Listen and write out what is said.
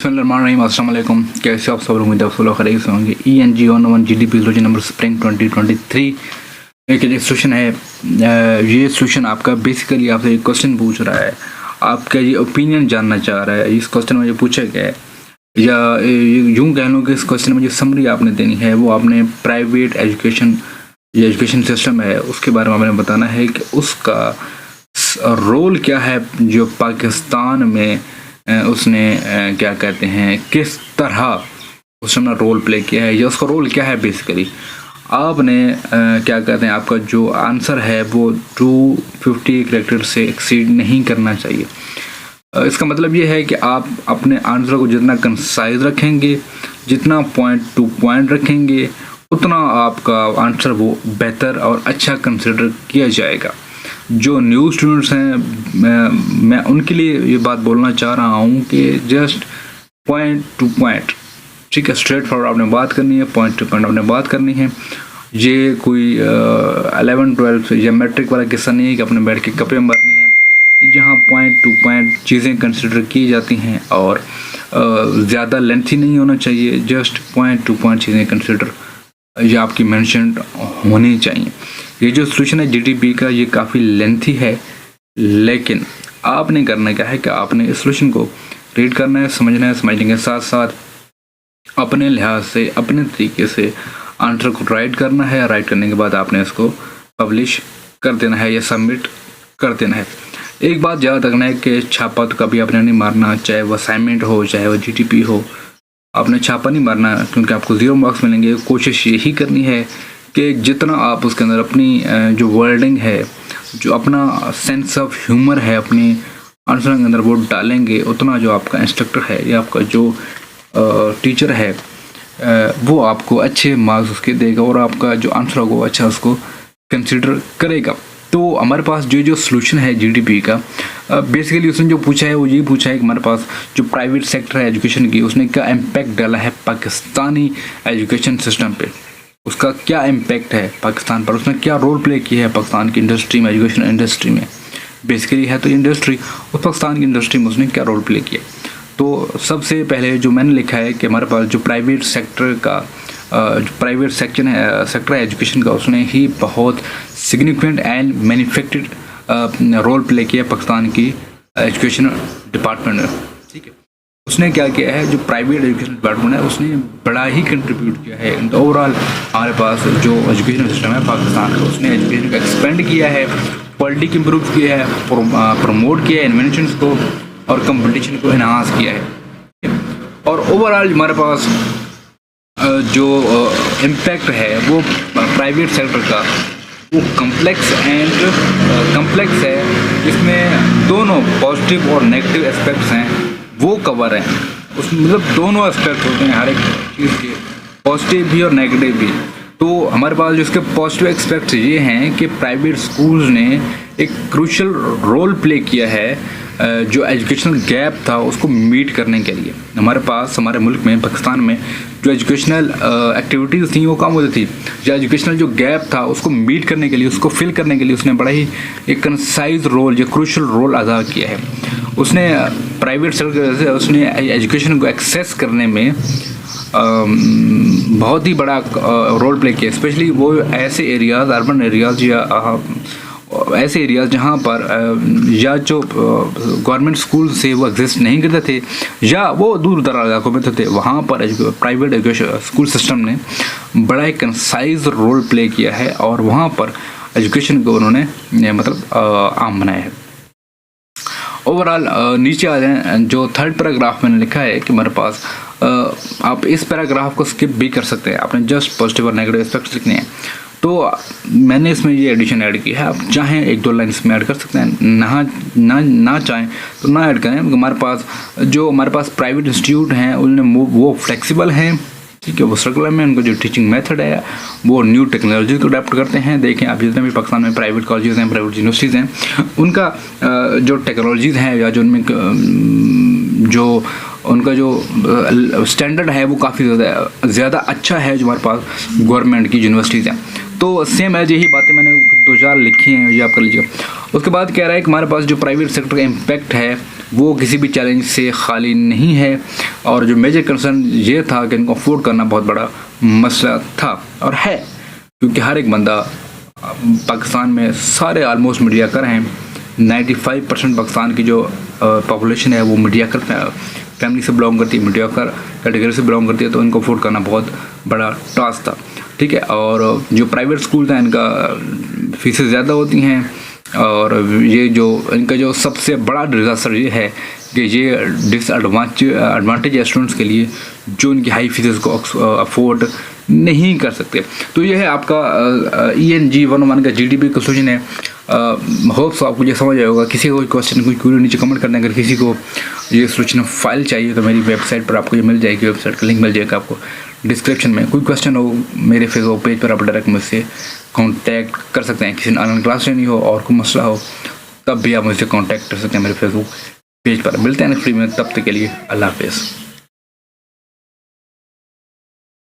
अस्सलामुअलैकुम, कैसे आप सब लोग? उम्मीद है आप सब लोग खैरियत से होंगे। ENG 101 GDP रोजी नंबर स्प्रिंग 2023 एक सोल्यूशन है। ये सोल्यूशन आपका बेसिकली आपसे एक क्वेश्चन पूछ रहा है, आपका ये ओपिनियन जानना चाह रहा है। इस क्वेश्चन में जो पूछा गया है, या यूँ कह लो कि इस क्वेश्चन में जो समरी आपने देनी है वो आपने प्राइवेट एजुकेशन या एजुकेशन सिस्टम है उसके बारे में आपने बताना है कि उसका रोल क्या है, जो पाकिस्तान में उसने क्या कहते हैं, किस तरह उसने रोल प्ले किया है या उसका रोल क्या है। बेसिकली आपने क्या कहते हैं, आपका जो आंसर है वो 250 कैरेक्टर से एक्सीड नहीं करना चाहिए। इसका मतलब ये है कि आप अपने आंसर को जितना कंसाइज रखेंगे, जितना पॉइंट टू पॉइंट रखेंगे, उतना आपका आंसर वो बेहतर और अच्छा कंसिडर किया जाएगा। जो न्यू स्टूडेंट्स हैं, मैं उनके लिए ये बात बोलना चाह रहा हूँ कि जस्ट पॉइंट टू पॉइंट, ठीक है, स्ट्रेट फॉरवर्ड आपने बात करनी है, पॉइंट टू पॉइंट आपने बात करनी है। ये कोई 11-12 या मैट्रिक वाला किस्सा नहीं है कि अपने बैठ के कपड़े मारनी है। यहाँ पॉइंट टू पॉइंट चीज़ें कंसिडर की जाती हैं और ज़्यादा लेंथी नहीं होना चाहिए। जस्ट पॉइंट टू पॉइंट चीज़ें कंसिडर ये आपकी मेंशन होनी चाहिए। ये जो सोल्यूशन है GDP का, ये काफ़ी लेंथी है, लेकिन आपने करना क्या है कि आपने इस सोल्यूशन को रीड करना है, समझना है, समझने के साथ साथ अपने लिहाज से, अपने तरीके से आंसर को राइट करना है। राइट करने के बाद आपने इसको पब्लिश कर देना है या सबमिट कर देना है। एक बात याद रखना है कि छापा तो कभी आपने नहीं मारना, चाहे वो असाइनमेंट हो चाहे वो GDP हो, आपने छापा नहीं मारना क्योंकि आपको 0 मार्क्स मिलेंगे। कोशिश यही करनी है कि जितना आप उसके अंदर अपनी जो वर्डिंग है, जो अपना सेंस ऑफ ह्यूमर है अपने आंसर के अंदर वो डालेंगे, उतना जो आपका इंस्ट्रक्टर है या आपका जो टीचर है वो आपको अच्छे मार्क्स उसके देगा और आपका जो आंसर होगा वो अच्छा उसको कंसिडर करेगा। तो हमारे पास जो सोल्यूशन है GDP का, बेसिकली उसने जो पूछा है वो यही पूछा है कि हमारे पास जो प्राइवेट सेक्टर है एजुकेशन की, उसने क्या इम्पैक्ट डाला है पाकिस्तानी एजुकेशन सिस्टम पे, उसका क्या इम्पैक्ट है पाकिस्तान पर, उसने क्या रोल प्ले किया है पाकिस्तान की इंडस्ट्री में, एजुकेशन इंडस्ट्री में। बेसिकली है तो इंडस्ट्री, उस पाकिस्तान की इंडस्ट्री में उसने क्या रोल प्ले किया। तो सबसे पहले जो मैंने लिखा है कि हमारे पास जो प्राइवेट सेक्टर का जो प्राइवेट सेक्टर है एजुकेशन का, उसने ही बहुत significant and manufactured role play किया पाकिस्तान की एजुकेशन डिपार्टमेंट में, ठीक है। उसने क्या किया है, जो प्राइवेट एजुकेशन डिपार्टमेंट है उसने बड़ा ही कंट्रीब्यूट किया है ओवरऑल हमारे पास जो एजुकेशन सिस्टम है पाकिस्तान का। उसने एजुकेशन को एक्सपेंड किया है, क्वालिटी को इम्प्रूव किया है, प्रमोट किया है इन्वेंशंस को और कंपटीशन को एनहांस किया है। और ओवरऑल हमारे पास जो इम्पैक्ट है वो प्राइवेट सेक्टर का वो कम्प्लेक्स है, जिसमें दोनों पॉजिटिव और नेगेटिव एस्पेक्ट्स हैं वो कवर हैं। उसमें मतलब दोनों एस्पेक्ट होते हैं हर एक चीज़ के, पॉजिटिव भी और नेगेटिव भी। तो हमारे पास जो इसके पॉजिटिव एस्पेक्ट्स ये हैं कि प्राइवेट स्कूल्स ने एक क्रूशियल रोल प्ले किया है जो एजुकेशनल गैप था उसको मीट करने के लिए। हमारे पास हमारे मुल्क में, पाकिस्तान में जो एजुकेशनल एक्टिविटीज़ थी वो कम होती थी, जो एजुकेशनल जो गैप था उसको मीट करने के लिए, उसको फिल करने के लिए उसने बड़ा ही एक कंसाइज रोल या क्रूशियल रोल अदा किया है। उसने प्राइवेट सेक्टर से उसने एजुकेशन को एक्सेस करने में बहुत ही बड़ा रोल प्ले किया, स्पेशली वो ऐसे एरियाज़, अर्बन एरियाज़ या ऐसे एरियाज़ जहाँ पर या जो गवर्नमेंट स्कूल से वो एग्जिस्ट नहीं करते थे या वो दूर दराज इलाकों में थे, वहाँ पर प्राइवेट एजुकेशन स्कूल सिस्टम ने बड़ा ही कंसाइज रोल प्ले किया है और वहाँ पर एजुकेशन को उन्होंने मतलब आम बनाया है। ओवरऑल नीचे आ जाए, जो थर्ड पैराग्राफ मैंने लिखा है कि हमारे पास आप इस पैराग्राफ को स्किप भी कर सकते हैं, आपने जस्ट पॉजिटिव और नेगेटिव एस्पेक्ट्स लिखने हैं। तो मैंने इसमें ये एडिशन ऐड की है, आप चाहें 1-2 लाइन इसमें ऐड कर सकते हैं, ना चाहें तो ना ऐड करें। हमारे पास प्राइवेट इंस्टीट्यूट हैं उन्होंने वो फ्लेक्सिबल हैं, ठीक है, वो सर्कुलर में उनका जो टीचिंग मेथड है वो न्यू टेक्नोलॉजी को अडेप्ट करते हैं। देखें आप जितने भी पाकिस्तान में प्राइवेट कॉलेजेस हैं, प्राइवेट यूनिवर्सिटीज़ हैं, उनका जो टेक्नोलॉजीज़ हैं या जो उनमें जो उनका जो स्टैंडर्ड है वो काफ़ी ज़्यादा अच्छा है जो हमारे पास गवर्नमेंट की यूनिवर्सिटीज़ हैं। तो सेम है, यही बातें मैंने 2-4 लिखी हैं, ये आप कर लीजिएगा। उसके बाद कह रहा है कि हमारे पास जो प्राइवेट सेक्टर का इम्पैक्ट है वो किसी भी चैलेंज से खाली नहीं है। और जो मेजर कंसर्न ये था कि इनको अफोर्ड करना बहुत बड़ा मसला था और है, क्योंकि हर एक बंदा पाकिस्तान में सारे ऑलमोस्ट मीडिया कर हैं। 95% पाकिस्तान की जो पॉपुलेशन है वो मीडिया कर फैमिली से बिलोंग करती है, मीडिया कर कैटेगरी से बिलोंग करती है, तो इनको अफोर्ड करना बहुत बड़ा टास्क था। ठीक है, और जो प्राइवेट स्कूल था इनका फीसें ज़्यादा होती हैं, और ये जो इनका जो सबसे बड़ा डिजास्टर ये है कि ये डिसएडवांटेज है स्टूडेंट्स के लिए जो इनकी हाई फीसेस को अफोर्ड नहीं कर सकते। तो ये है आपका ENG 101 का GDP का सोल्यूशन है। होप्स आपको ये समझ आया होगा। किसी को कोई क्वेश्चन कोई क्वेरी नीचे कमेंट करना, अगर किसी को ये सोल्यूशन फाइल चाहिए तो मेरी वेबसाइट पर आपको ये मिल जाएगी, वेबसाइट का लिंक मिल जाएगा आपको डिस्क्रिप्शन में। कोई क्वेश्चन हो मेरे फेसबुक पेज पर आप डायरेक्ट मुझसे कांटेक्ट कर सकते हैं। किसी ने ऑनलाइन क्लास लेनी हो और कोई मसला हो तब भी आप मुझसे कांटेक्ट कर सकते हैं मेरे फेसबुक पेज पर। मिलते हैं नेक्स्ट वीडियो में, तब तक के लिए अल्लाह हाफिज़।